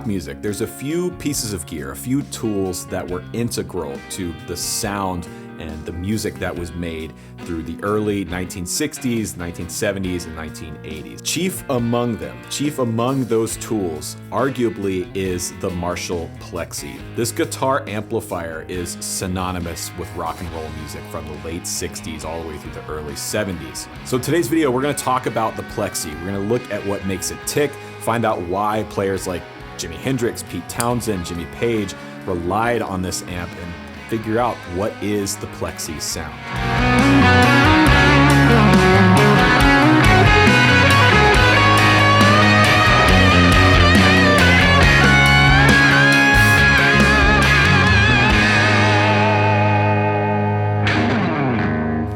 rock music, there's a few pieces of gear, a few tools that were integral to the sound and the music that was made through the early 1960s, 1970s, and 1980s. Chief among those tools, arguably, is the Marshall Plexi. This guitar amplifier is synonymous with rock and roll music from the late 60s all the way through the early 70s. So today's video, we're gonna talk about the Plexi. We're gonna look at what makes it tick, find out why players like Jimi Hendrix, Pete Townsend, Jimmy Page relied on this amp, and figure out what is the Plexi sound.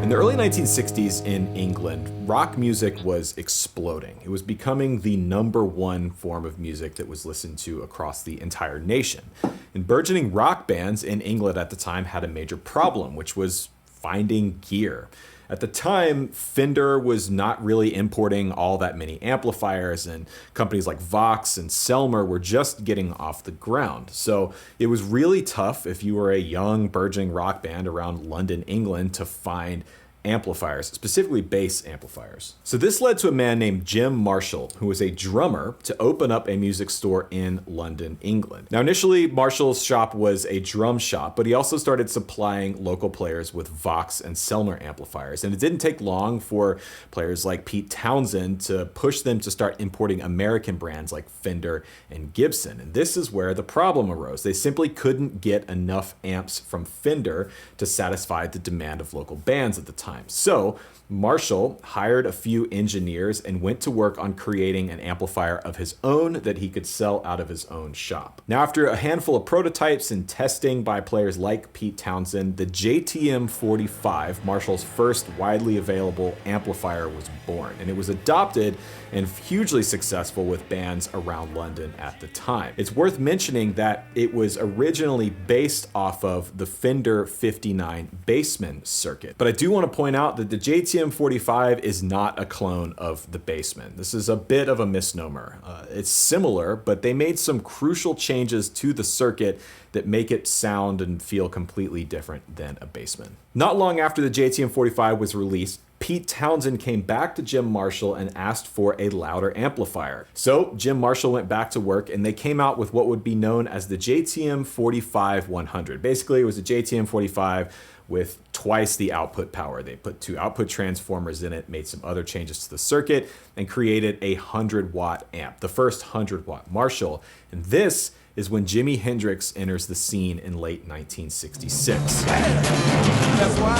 In the early 1960s in England, rock music was exploding. It was becoming the #1 form of music that was listened to across the entire nation. And burgeoning rock bands in England at the time had a major problem, which was finding gear. At the time, Fender was not really importing all that many amplifiers, and companies like Vox and Selmer were just getting off the ground. So it was really tough if you were a young, burgeoning rock band around London, England, to find amplifiers, specifically bass amplifiers. So this led to a man named Jim Marshall, who was a drummer, to open up a music store in London, England. Now initially, Marshall's shop was a drum shop, but he also started supplying local players with Vox and Selmer amplifiers. And it didn't take long for players like Pete Townsend to push them to start importing American brands like Fender and Gibson. And this is where the problem arose. They simply couldn't get enough amps from Fender to satisfy the demand of local bands at the time. So Marshall hired a few engineers and went to work on creating an amplifier of his own that he could sell out of his own shop. Now, after a handful of prototypes and testing by players like Pete Townsend, the JTM 45, Marshall's first widely available amplifier, was born, and it was adopted and hugely successful with bands around London at the time. It's worth mentioning that it was originally based off of the Fender 59 Bassman circuit. But I do want to point out that the JTM 45 is not a clone of the Bassman. This is a bit of a misnomer. It's similar, but they made some crucial changes to the circuit that make it sound and feel completely different than a Bassman. Not long after the JTM 45 was released, Pete Townsend came back to Jim Marshall and asked for a louder amplifier. So Jim Marshall went back to work, and they came out with what would be known as the JTM 45-100. Basically, it was a JTM 45 with twice the output power. They put 2 output transformers in it, made some other changes to the circuit, and created a 100-watt amp, the first 100-watt Marshall. And this is when Jimi Hendrix enters the scene in late 1966. That's why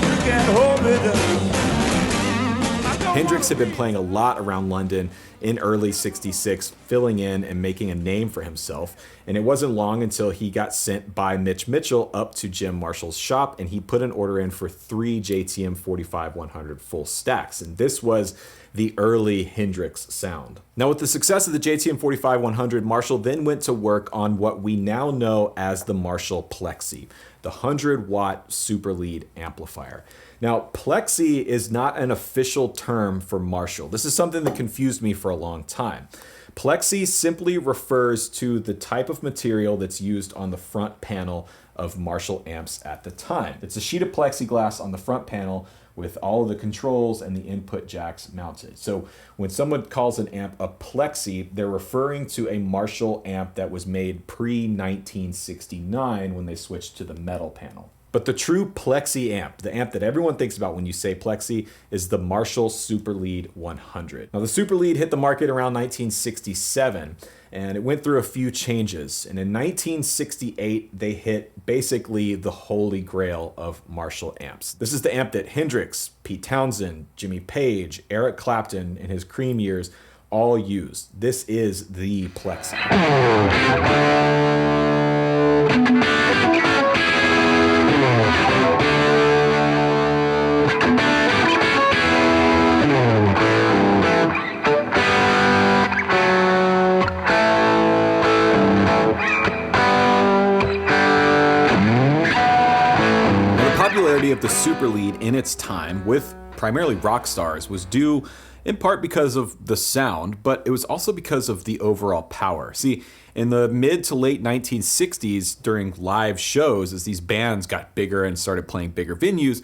you can't hold me down. Hendrix had been playing a lot around London in early '66, filling in and making a name for himself. And it wasn't long until he got sent by Mitch Mitchell up to Jim Marshall's shop, and he put an order in for 3 JTM 45-100 full stacks. And this was the early Hendrix sound. Now, with the success of the JTM 45-100, Marshall then went to work on what we now know as the Marshall Plexi, the 100-watt super lead amplifier. Now, Plexi is not an official term for Marshall. This is something that confused me for a long time. Plexi simply refers to the type of material that's used on the front panel of Marshall amps at the time. It's a sheet of plexiglass on the front panel with all of the controls and the input jacks mounted. So when someone calls an amp a Plexi, they're referring to a Marshall amp that was made pre-1969 when they switched to the metal panel. But the true Plexi amp, the amp that everyone thinks about when you say Plexi, is the Marshall Super Lead 100. Now, the Super Lead hit the market around 1967, and it went through a few changes. And in 1968, they hit basically the holy grail of Marshall amps. This is the amp that Hendrix, Pete Townsend, Jimmy Page, Eric Clapton in his Cream years all used. This is the Plexi. Of the super lead in its time with primarily rock stars was due in part because of the sound, but it was also because of the overall power. See, in the mid to late 1960s, during live shows, as these bands got bigger and started playing bigger venues,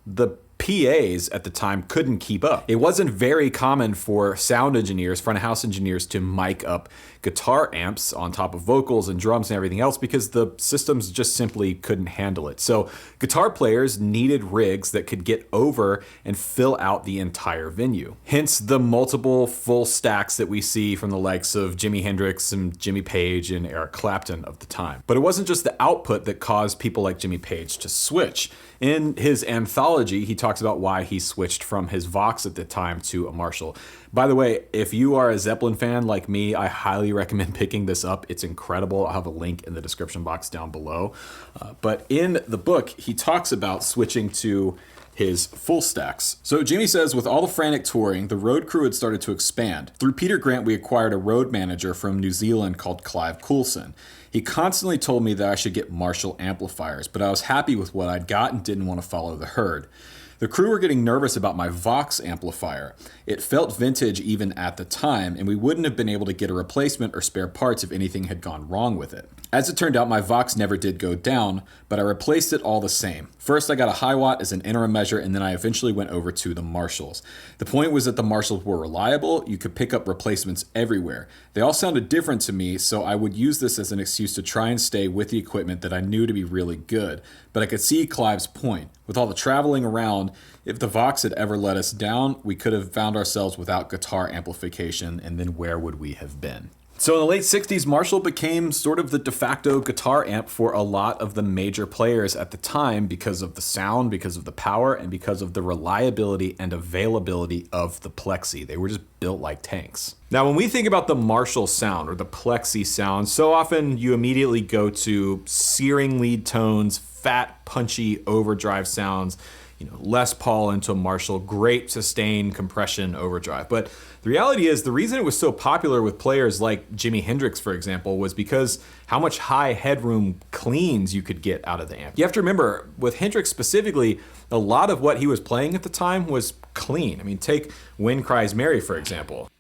the PAs at the time couldn't keep up. It wasn't very common for sound engineers, front of house engineers, to mic up guitar amps on top of vocals and drums and everything else because the systems just simply couldn't handle it. So guitar players needed rigs that could get over and fill out the entire venue. Hence the multiple full stacks that we see from the likes of Jimi Hendrix and Jimmy Page and Eric Clapton of the time. But it wasn't just the output that caused people like Jimmy Page to switch. In his anthology, he talks about why he switched from his Vox at the time to a Marshall. By the way, if you are a Zeppelin fan like me, I highly recommend picking this up. It's incredible. I'll have a link in the description box down below. But in the book, he talks about switching to his full stacks. So Jimmy says, with all the frantic touring, the road crew had started to expand. Through Peter Grant, we acquired a road manager from New Zealand called Clive Coulson. He constantly told me that I should get Marshall amplifiers, but I was happy with what I'd got and didn't want to follow the herd. The crew were getting nervous about my Vox amplifier. It felt vintage even at the time, and we wouldn't have been able to get a replacement or spare parts if anything had gone wrong with it. As it turned out, my Vox never did go down, but I replaced it all the same. First, I got a high watt as an interim measure, and then I eventually went over to the Marshalls. The point was that the Marshalls were reliable. You could pick up replacements everywhere. They all sounded different to me, so I would use this as an excuse to try and stay with the equipment that I knew to be really good. But I could see Clive's point. With all the traveling around, if the Vox had ever let us down, we could have found ourselves without guitar amplification, and then where would we have been? So in the late 60s, Marshall became sort of the de facto guitar amp for a lot of the major players at the time because of the sound, because of the power, and because of the reliability and availability of the Plexi. They were just built like tanks. Now, when we think about the Marshall sound or the Plexi sound, so often you immediately go to searing lead tones, fat, punchy overdrive sounds, Les Paul into a Marshall, great sustain, compression, overdrive. But the reality is the reason it was so popular with players like Jimi Hendrix, for example, was because how much high headroom cleans you could get out of the amp. You have to remember, with Hendrix specifically, a lot of what he was playing at the time was clean. I mean, take Wind Cries Mary, for example.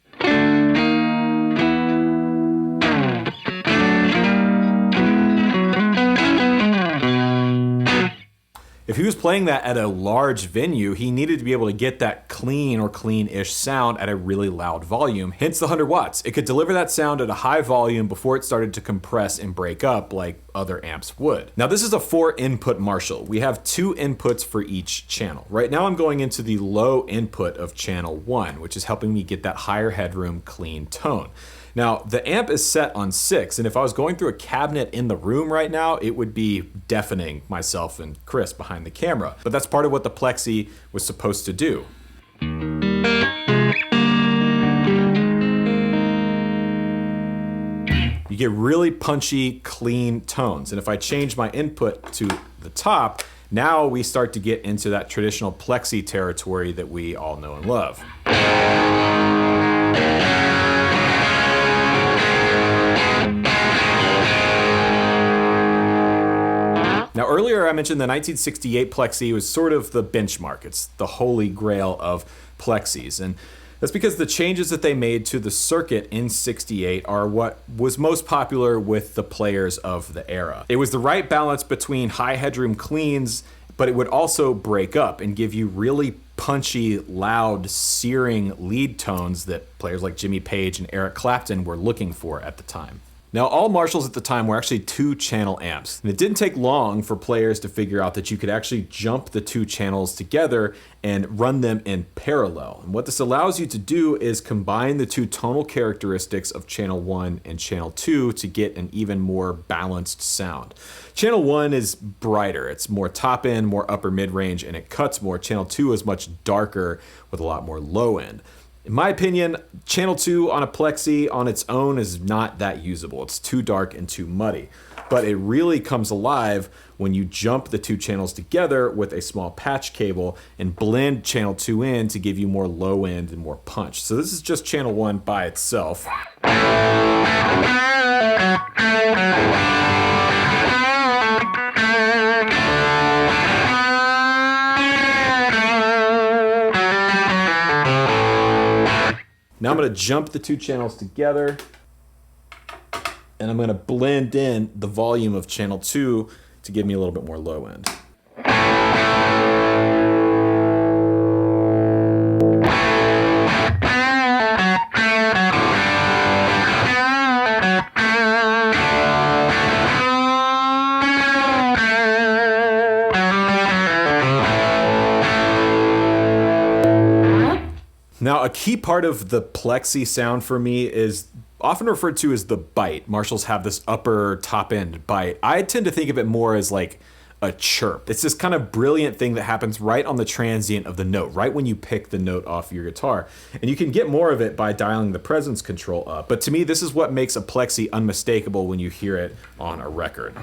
If he was playing that at a large venue, he needed to be able to get that clean or clean-ish sound at a really loud volume, hence the 100 watts. It could deliver that sound at a high volume before it started to compress and break up like other amps would. Now, this is a 4-input Marshall. We have 2 inputs for each channel. Right now, I'm going into the low input of channel 1, which is helping me get that higher headroom clean tone. Now, the amp is set on 6, and if I was going through a cabinet in the room right now, it would be deafening myself and Chris behind the camera. But that's part of what the Plexi was supposed to do. You get really punchy, clean tones. And if I change my input to the top, now we start to get into that traditional Plexi territory that we all know and love. Now, earlier I mentioned the 1968 Plexi was sort of the benchmark. It's the holy grail of Plexis. And that's because the changes that they made to the circuit in 68 are what was most popular with the players of the era. It was the right balance between high headroom cleans, but it would also break up and give you really punchy, loud, searing lead tones that players like Jimmy Page and Eric Clapton were looking for at the time. Now, all Marshalls at the time were actually 2-channel amps, and it didn't take long for players to figure out that you could actually jump the 2 channels together and run them in parallel. And what this allows you to do is combine the 2 tonal characteristics of channel 1 and channel 2 to get an even more balanced sound. Channel 1 is brighter, it's more top end, more upper mid-range, and it cuts more. Channel 2 is much darker with a lot more low end. In my opinion, channel 2 on a Plexi on its own is not that usable. It's too dark and too muddy. But it really comes alive when you jump the 2 channels together with a small patch cable and blend channel 2 in to give you more low end and more punch. So this is just channel 1 by itself. Now I'm gonna jump the two channels together, and I'm gonna blend in the volume of channel 2 to give me a little bit more low end. Now, a key part of the Plexi sound for me is often referred to as the bite. Marshalls have this upper top end bite. I tend to think of it more as like a chirp. It's this kind of brilliant thing that happens right on the transient of the note, right when you pick the note off your guitar. And you can get more of it by dialing the presence control up. But to me, this is what makes a Plexi unmistakable when you hear it on a record.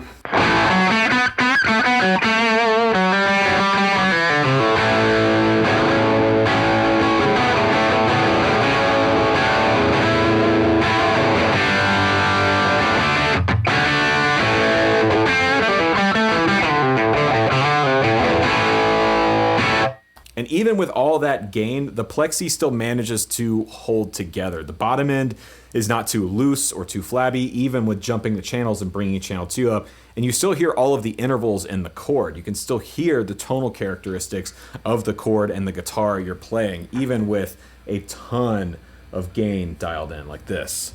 And even with all that gain, the Plexi still manages to hold together. The bottom end is not too loose or too flabby, even with jumping the channels and bringing channel 2 up. And you still hear all of the intervals in the chord. You can still hear the tonal characteristics of the chord and the guitar you're playing, even with a ton of gain dialed in like this.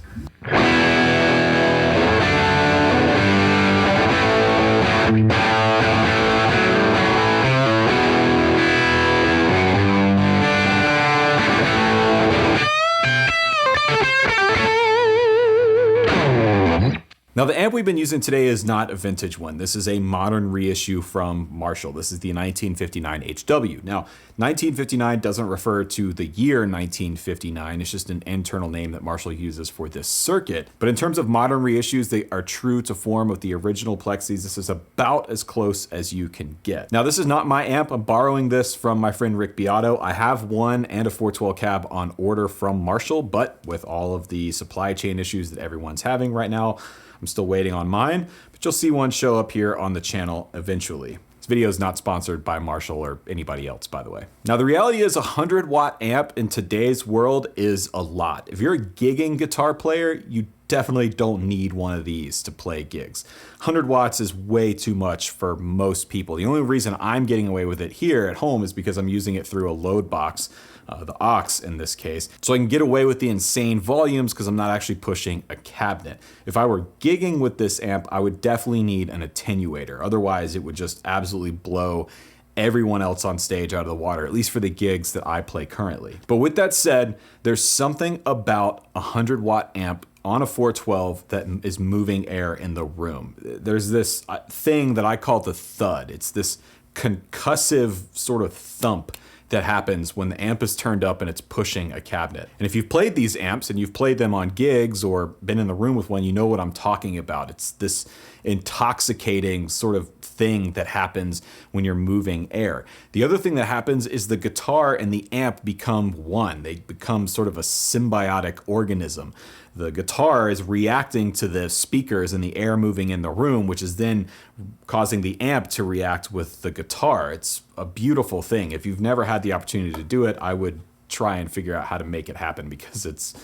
Now, the amp we've been using today is not a vintage one. This is a modern reissue from Marshall. This is the 1959 HW. Now, 1959 doesn't refer to the year 1959. It's just an internal name that Marshall uses for this circuit. But in terms of modern reissues, they are true to form with the original Plexis. This is about as close as you can get. Now, this is not my amp. I'm borrowing this from my friend Rick Beato. I have one and a 412 cab on order from Marshall, but with all of the supply chain issues that everyone's having right now, I'm still waiting on mine, but you'll see one show up here on the channel eventually. This video is not sponsored by Marshall or anybody else, by the way. Now, the reality is a 100-watt amp in today's world is a lot. If you're a gigging guitar player, you definitely don't need one of these to play gigs. 100 watts is way too much for most people. The only reason I'm getting away with it here at home is because I'm using it through a load box, the aux in this case, so I can get away with the insane volumes because I'm not actually pushing a cabinet. If I were gigging with this amp, I would definitely need an attenuator. Otherwise, it would just absolutely blow everyone else on stage out of the water, at least for the gigs that I play currently. But with that said, there's something about a 100-watt amp on a 412 that is moving air in the room. There's this thing that I call the thud. It's this concussive sort of thump that happens when the amp is turned up and it's pushing a cabinet. And if you've played these amps and you've played them on gigs or been in the room with one, you know what I'm talking about. It's this intoxicating sort of thing that happens when you're moving air. The other thing that happens is the guitar and the amp become one. They become sort of a symbiotic organism. The guitar is reacting to the speakers and the air moving in the room, which is then causing the amp to react with the guitar. It's a beautiful thing. If you've never had the opportunity to do it, I would try and figure out how to make it happen because it's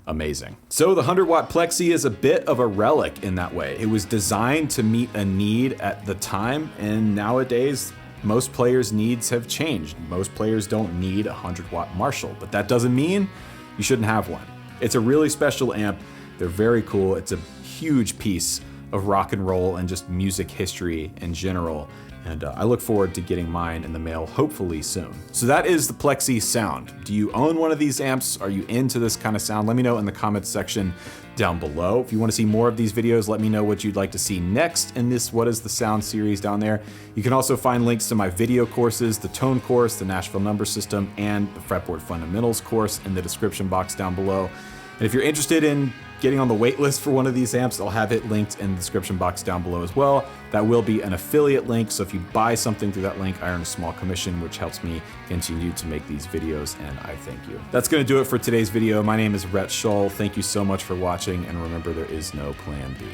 amazing. So the 100-watt Plexi is a bit of a relic in that way. It was designed to meet a need at the time, and nowadays, most players' needs have changed. Most players don't need a 100-watt Marshall, but that doesn't mean you shouldn't have one. It's a really special amp. They're very cool. It's a huge piece of rock and roll and just music history in general. And I look forward to getting mine in the mail hopefully soon. So that is the Plexi sound. Do you own one of these amps? Are you into this kind of sound? Let me know in the comments section down below. If you want to see more of these videos, let me know what you'd like to see next in this What is the Sound series down there. You can also find links to my video courses, the Tone course, the Nashville Number System, and the Fretboard Fundamentals course in the description box down below. And if you're interested in getting on the wait list for one of these amps, I'll have it linked in the description box down below as well. That will be an affiliate link, so if you buy something through that link, I earn a small commission, which helps me continue to make these videos, and I thank you. That's gonna do it for today's video. My name is Rhett Shull. Thank you so much for watching, and remember, there is no plan B.